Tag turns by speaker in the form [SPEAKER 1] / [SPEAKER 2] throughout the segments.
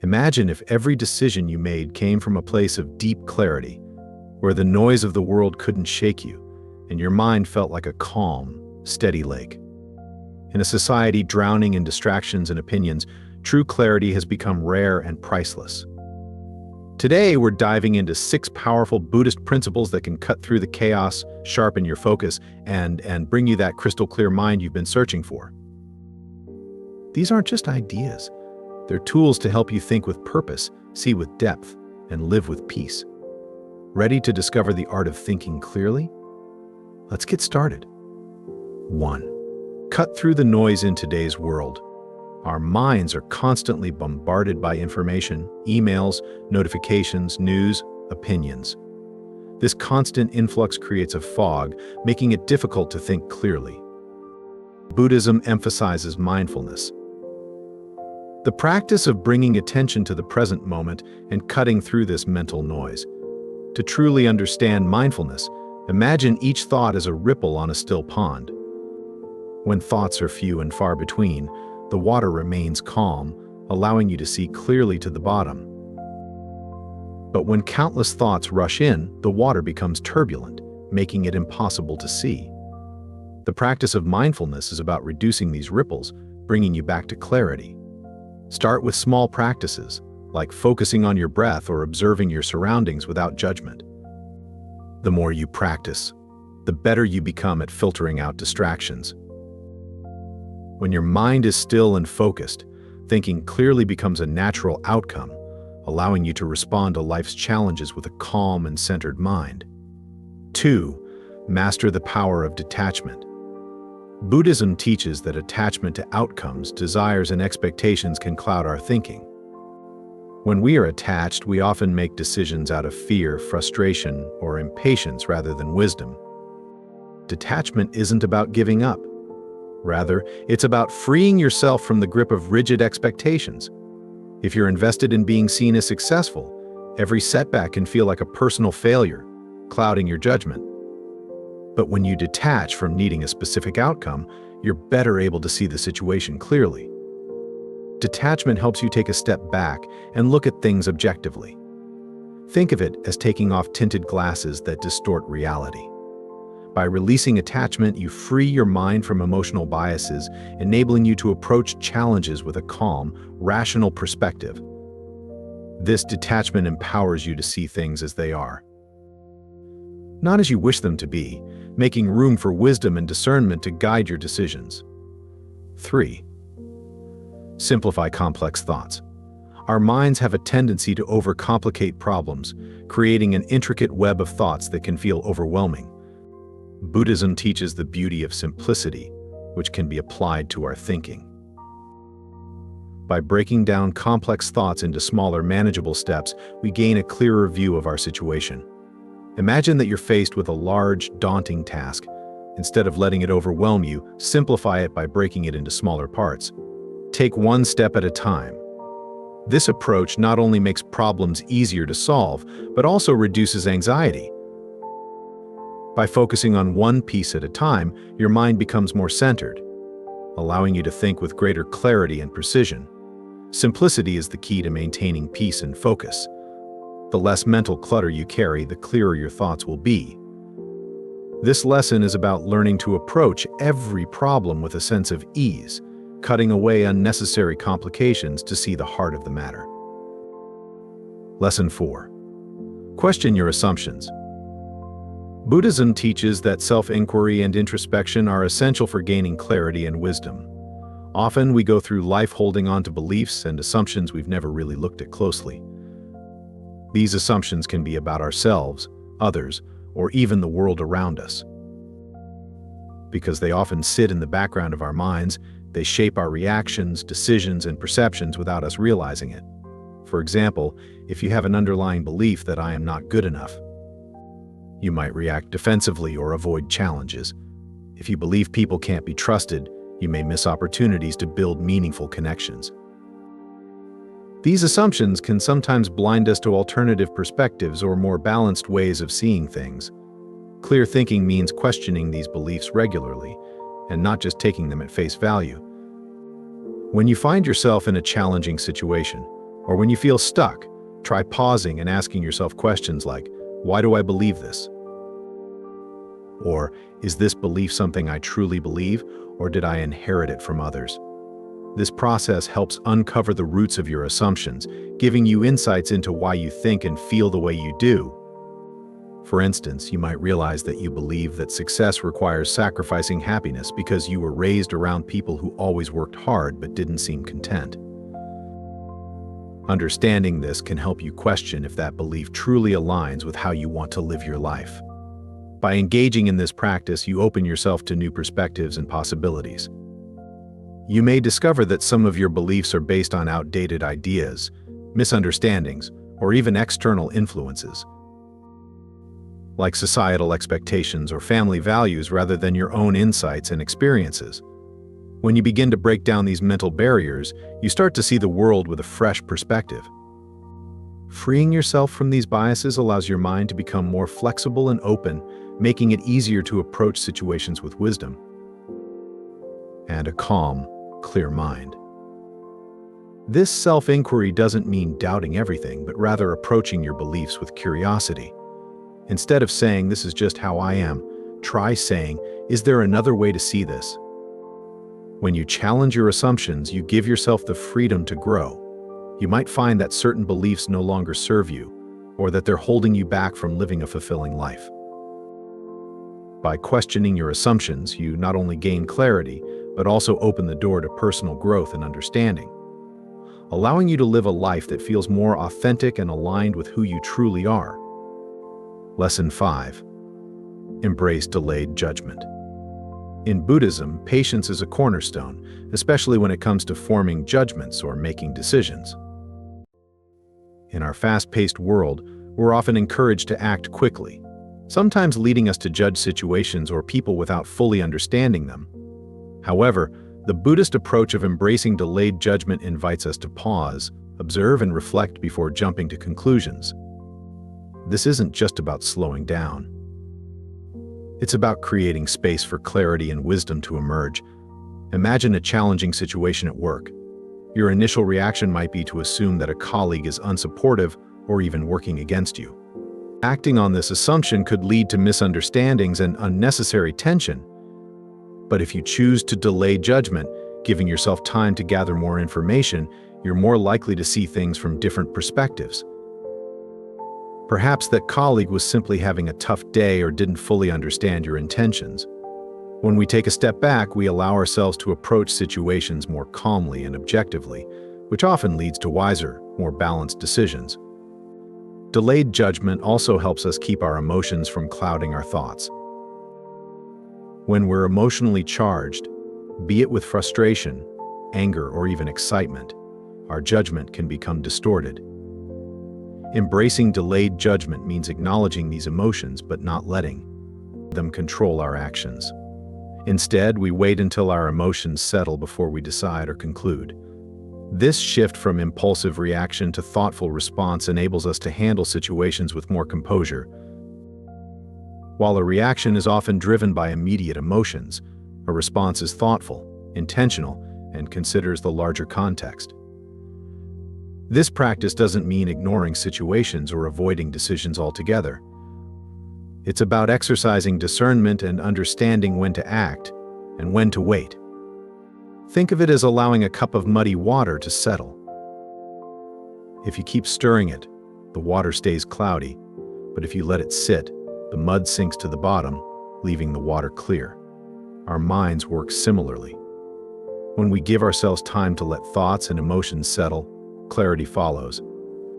[SPEAKER 1] Imagine if every decision you made came from a place of deep clarity, where the noise of the world couldn't shake you, and your mind felt like a calm, steady lake. In a society drowning in distractions and opinions, true clarity has become rare and priceless. Today, we're diving into 6 powerful Buddhist principles that can cut through the chaos, sharpen your focus, and bring you that crystal clear mind you've been searching for. These aren't just ideas. They're tools to help you think with purpose, see with depth, and live with peace. Ready to discover the art of thinking clearly? Let's get started. 1. Cut through the noise in today's world. Our minds are constantly bombarded by information, emails, notifications, news, opinions. This constant influx creates a fog, making it difficult to think clearly. Buddhism emphasizes mindfulness, the practice of bringing attention to the present moment and cutting through this mental noise. To truly understand mindfulness, imagine each thought as a ripple on a still pond. When thoughts are few and far between, the water remains calm, allowing you to see clearly to the bottom. But when countless thoughts rush in, the water becomes turbulent, making it impossible to see. The practice of mindfulness is about reducing these ripples, bringing you back to clarity. Start with small practices, like focusing on your breath or observing your surroundings without judgment. The more you practice, the better you become at filtering out distractions. When your mind is still and focused, thinking clearly becomes a natural outcome, allowing you to respond to life's challenges with a calm and centered mind. 2. Master the power of detachment. Buddhism teaches that attachment to outcomes, desires, and expectations can cloud our thinking. When we are attached, we often make decisions out of fear, frustration, or impatience rather than wisdom. Detachment isn't about giving up. Rather, it's about freeing yourself from the grip of rigid expectations. If you're invested in being seen as successful, every setback can feel like a personal failure, clouding your judgment. But when you detach from needing a specific outcome, you're better able to see the situation clearly. Detachment helps you take a step back and look at things objectively. Think of it as taking off tinted glasses that distort reality. By releasing attachment, you free your mind from emotional biases, enabling you to approach challenges with a calm, rational perspective. This detachment empowers you to see things as they are, not as you wish them to be, making room for wisdom and discernment to guide your decisions. 3. Simplify complex thoughts. Our minds have a tendency to overcomplicate problems, creating an intricate web of thoughts that can feel overwhelming. Buddhism teaches the beauty of simplicity, which can be applied to our thinking. By breaking down complex thoughts into smaller, manageable steps, we gain a clearer view of our situation. Imagine that you're faced with a large, daunting task. Instead of letting it overwhelm you, simplify it by breaking it into smaller parts. Take one step at a time. This approach not only makes problems easier to solve, but also reduces anxiety. By focusing on one piece at a time, your mind becomes more centered, allowing you to think with greater clarity and precision. Simplicity is the key to maintaining peace and focus. The less mental clutter you carry, the clearer your thoughts will be. This lesson is about learning to approach every problem with a sense of ease, cutting away unnecessary complications to see the heart of the matter. Lesson 4. Question your assumptions. Buddhism teaches that self-inquiry and introspection are essential for gaining clarity and wisdom. Often we go through life holding on to beliefs and assumptions we've never really looked at closely. These assumptions can be about ourselves, others, or even the world around us. Because they often sit in the background of our minds, they shape our reactions, decisions, and perceptions without us realizing it. For example, if you have an underlying belief that I am not good enough, you might react defensively or avoid challenges. If you believe people can't be trusted, you may miss opportunities to build meaningful connections. These assumptions can sometimes blind us to alternative perspectives or more balanced ways of seeing things. Clear thinking means questioning these beliefs regularly and not just taking them at face value. When you find yourself in a challenging situation, Or when you feel stuck, try pausing and asking yourself questions like, why do I believe this? Or, is this belief something I truly believe, or did I inherit it from others? This process helps uncover the roots of your assumptions, giving you insights into why you think and feel the way you do. For instance, you might realize that you believe that success requires sacrificing happiness because you were raised around people who always worked hard but didn't seem content. Understanding this can help you question if that belief truly aligns with how you want to live your life. By engaging in this practice, you open yourself to new perspectives and possibilities. You may discover that some of your beliefs are based on outdated ideas, misunderstandings, or even external influences, like societal expectations or family values rather than your own insights and experiences. When you begin to break down these mental barriers, you start to see the world with a fresh perspective. Freeing yourself from these biases allows your mind to become more flexible and open, making it easier to approach situations with wisdom and a calm, clear mind. This self-inquiry doesn't mean doubting everything, but rather approaching your beliefs with curiosity. Instead of saying, "This is just how I am," try saying, "Is there another way to see this?" When you challenge your assumptions, you give yourself the freedom to grow. You might find that certain beliefs no longer serve you, or that they're holding you back from living a fulfilling life. By questioning your assumptions, you not only gain clarity, but also open the door to personal growth and understanding, allowing you to live a life that feels more authentic and aligned with who you truly are. Lesson 5. Embrace delayed judgment. In Buddhism, patience is a cornerstone, especially when it comes to forming judgments or making decisions. In our fast-paced world, we're often encouraged to act quickly, sometimes leading us to judge situations or people without fully understanding them. However, the Buddhist approach of embracing delayed judgment invites us to pause, observe, and reflect before jumping to conclusions. This isn't just about slowing down. It's about creating space for clarity and wisdom to emerge. Imagine a challenging situation at work. Your initial reaction might be to assume that a colleague is unsupportive or even working against you. Acting on this assumption could lead to misunderstandings and unnecessary tension. But if you choose to delay judgment, giving yourself time to gather more information, you're more likely to see things from different perspectives. Perhaps that colleague was simply having a tough day or didn't fully understand your intentions. When we take a step back, we allow ourselves to approach situations more calmly and objectively, which often leads to wiser, more balanced decisions. Delayed judgment also helps us keep our emotions from clouding our thoughts. When we're emotionally charged, be it with frustration, anger, or even excitement, our judgment can become distorted. Embracing delayed judgment means acknowledging these emotions but not letting them control our actions. Instead, we wait until our emotions settle before we decide or conclude. This shift from impulsive reaction to thoughtful response enables us to handle situations with more composure. While a reaction is often driven by immediate emotions, a response is thoughtful, intentional, and considers the larger context. This practice doesn't mean ignoring situations or avoiding decisions altogether. It's about exercising discernment and understanding when to act and when to wait. Think of it as allowing a cup of muddy water to settle. If you keep stirring it, the water stays cloudy, but if you let it sit, the mud sinks to the bottom, leaving the water clear. Our minds work similarly. When we give ourselves time to let thoughts and emotions settle, clarity follows.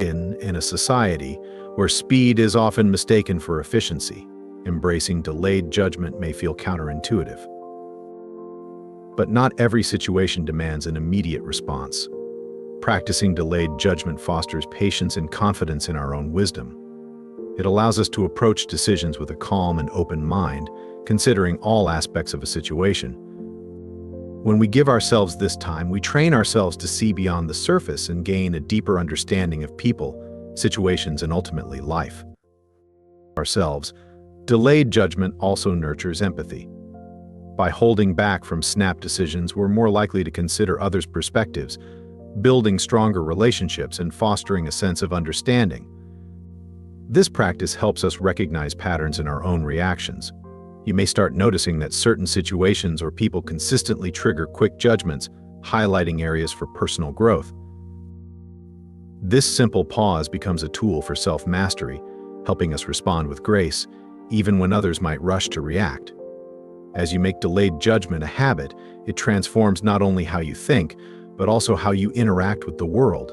[SPEAKER 1] In a society where speed is often mistaken for efficiency, embracing delayed judgment may feel counterintuitive. But not every situation demands an immediate response. Practicing delayed judgment fosters patience and confidence in our own wisdom. It allows us to approach decisions with a calm and open mind, considering all aspects of a situation. When we give ourselves this time, we train ourselves to see beyond the surface and gain a deeper understanding of people, situations, and ultimately life. Delayed judgment also nurtures empathy. By holding back from snap decisions, we're more likely to consider others' perspectives, building stronger relationships and fostering a sense of understanding. This practice helps us recognize patterns in our own reactions. You may start noticing that certain situations or people consistently trigger quick judgments, highlighting areas for personal growth. This simple pause becomes a tool for self-mastery, helping us respond with grace, even when others might rush to react. As you make delayed judgment a habit, it transforms not only how you think, but also how you interact with the world.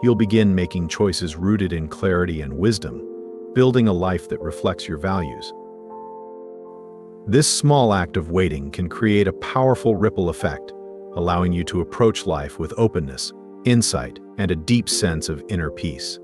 [SPEAKER 1] You'll begin making choices rooted in clarity and wisdom, building a life that reflects your values. This small act of waiting can create a powerful ripple effect, allowing you to approach life with openness, insight, and a deep sense of inner peace.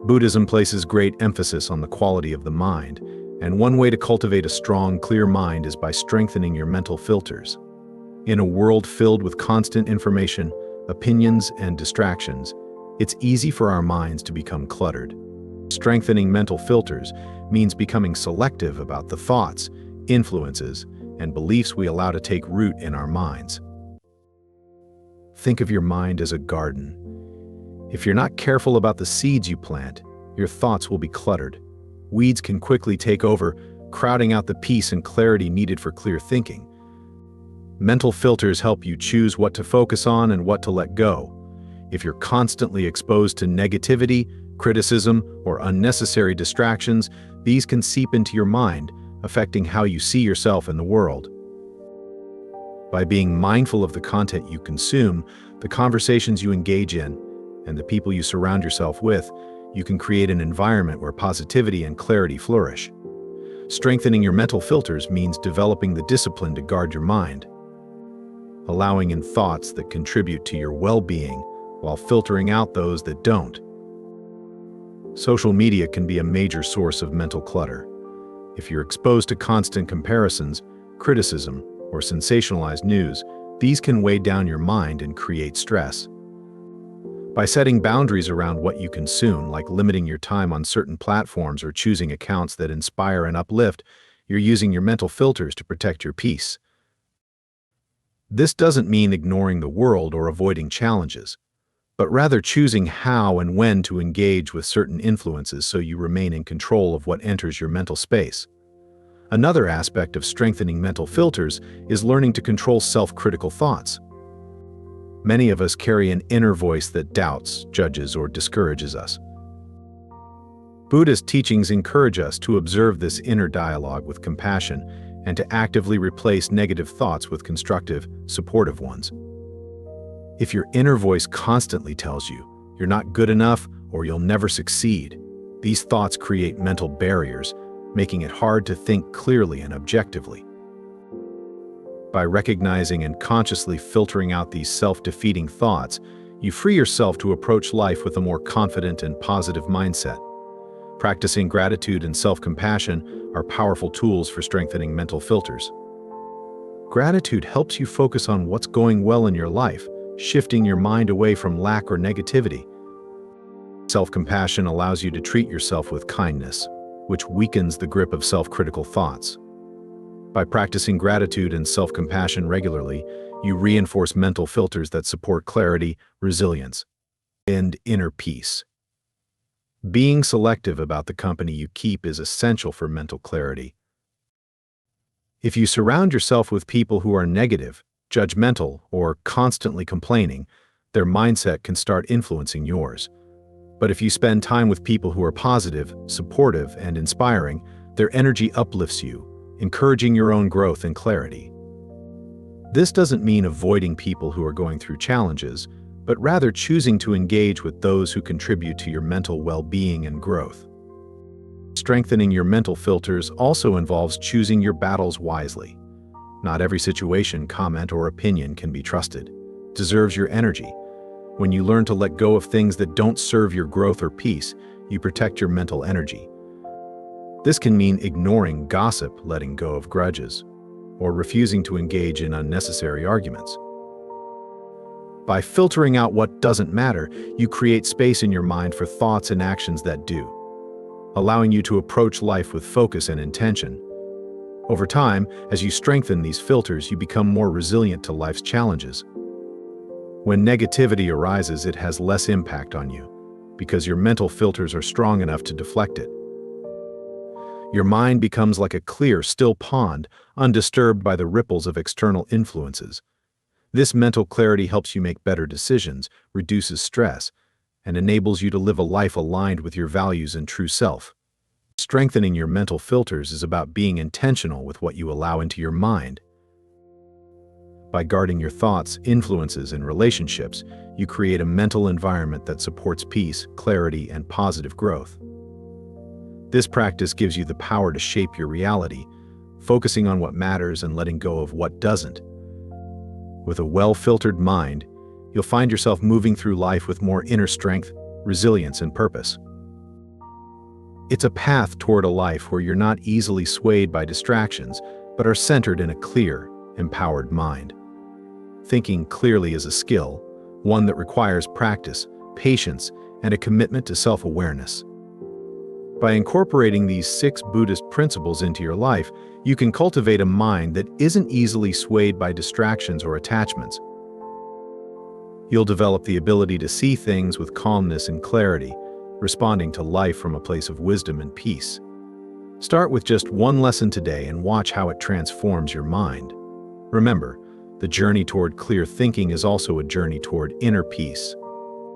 [SPEAKER 1] Buddhism places great emphasis on the quality of the mind, and one way to cultivate a strong, clear mind is by strengthening your mental filters. In a world filled with constant information, opinions, and distractions, it's easy for our minds to become cluttered. Strengthening mental filters means becoming selective about the thoughts, influences, and beliefs we allow to take root in our minds. Think of your mind as a garden. If you're not careful about the seeds you plant, your thoughts will be cluttered. Weeds can quickly take over, crowding out the peace and clarity needed for clear thinking. Mental filters help you choose what to focus on and what to let go. If you're constantly exposed to negativity, criticism, or unnecessary distractions, these can seep into your mind, affecting how you see yourself and the world. By being mindful of the content you consume, the conversations you engage in, and the people you surround yourself with, you can create an environment where positivity and clarity flourish. Strengthening your mental filters means developing the discipline to guard your mind, allowing in thoughts that contribute to your well-being while filtering out those that don't. Social media can be a major source of mental clutter. If you're exposed to constant comparisons, criticism, or sensationalized news, these can weigh down your mind and create stress. By setting boundaries around what you consume, like limiting your time on certain platforms or choosing accounts that inspire and uplift, you're using your mental filters to protect your peace. This doesn't mean ignoring the world or avoiding challenges, but rather choosing how and when to engage with certain influences so you remain in control of what enters your mental space. Another aspect of strengthening mental filters is learning to control self-critical thoughts. Many of us carry an inner voice that doubts, judges, or discourages us. Buddhist teachings encourage us to observe this inner dialogue with compassion and to actively replace negative thoughts with constructive, supportive ones. If your inner voice constantly tells you you're not good enough or you'll never succeed, these thoughts create mental barriers, making it hard to think clearly and objectively. By recognizing and consciously filtering out these self-defeating thoughts, you free yourself to approach life with a more confident and positive mindset. Practicing gratitude and self-compassion are powerful tools for strengthening mental filters. Gratitude helps you focus on what's going well in your life, shifting your mind away from lack or negativity. Self-compassion allows you to treat yourself with kindness, which weakens the grip of self-critical thoughts. By practicing gratitude and self-compassion regularly, you reinforce mental filters that support clarity, resilience, and inner peace. Being selective about the company you keep is essential for mental clarity. If you surround yourself with people who are negative, judgmental, or constantly complaining, their mindset can start influencing yours. But if you spend time with people who are positive, supportive, and inspiring, their energy uplifts you, encouraging your own growth and clarity. This doesn't mean avoiding people who are going through challenges, but rather choosing to engage with those who contribute to your mental well-being and growth. Strengthening your mental filters also involves choosing your battles wisely. Not every situation, comment, or opinion can be trusted. It deserves your energy. When you learn to let go of things that don't serve your growth or peace, you protect your mental energy. This can mean ignoring gossip, letting go of grudges, or refusing to engage in unnecessary arguments. By filtering out what doesn't matter, you create space in your mind for thoughts and actions that do, allowing you to approach life with focus and intention. Over time, as you strengthen these filters, you become more resilient to life's challenges. When negativity arises, it has less impact on you because your mental filters are strong enough to deflect it. Your mind becomes like a clear, still pond, undisturbed by the ripples of external influences. This mental clarity helps you make better decisions, reduces stress, and enables you to live a life aligned with your values and true self. Strengthening your mental filters is about being intentional with what you allow into your mind. By guarding your thoughts, influences, and relationships, you create a mental environment that supports peace, clarity, and positive growth. This practice gives you the power to shape your reality, focusing on what matters and letting go of what doesn't. With a well-filtered mind, you'll find yourself moving through life with more inner strength, resilience, and purpose. It's a path toward a life where you're not easily swayed by distractions, but are centered in a clear, empowered mind. Thinking clearly is a skill, one that requires practice, patience, and a commitment to self-awareness. By incorporating these 6 Buddhist principles into your life, you can cultivate a mind that isn't easily swayed by distractions or attachments. You'll develop the ability to see things with calmness and clarity, responding to life from a place of wisdom and peace. Start with just one lesson today and watch how it transforms your mind. Remember, the journey toward clear thinking is also a journey toward inner peace.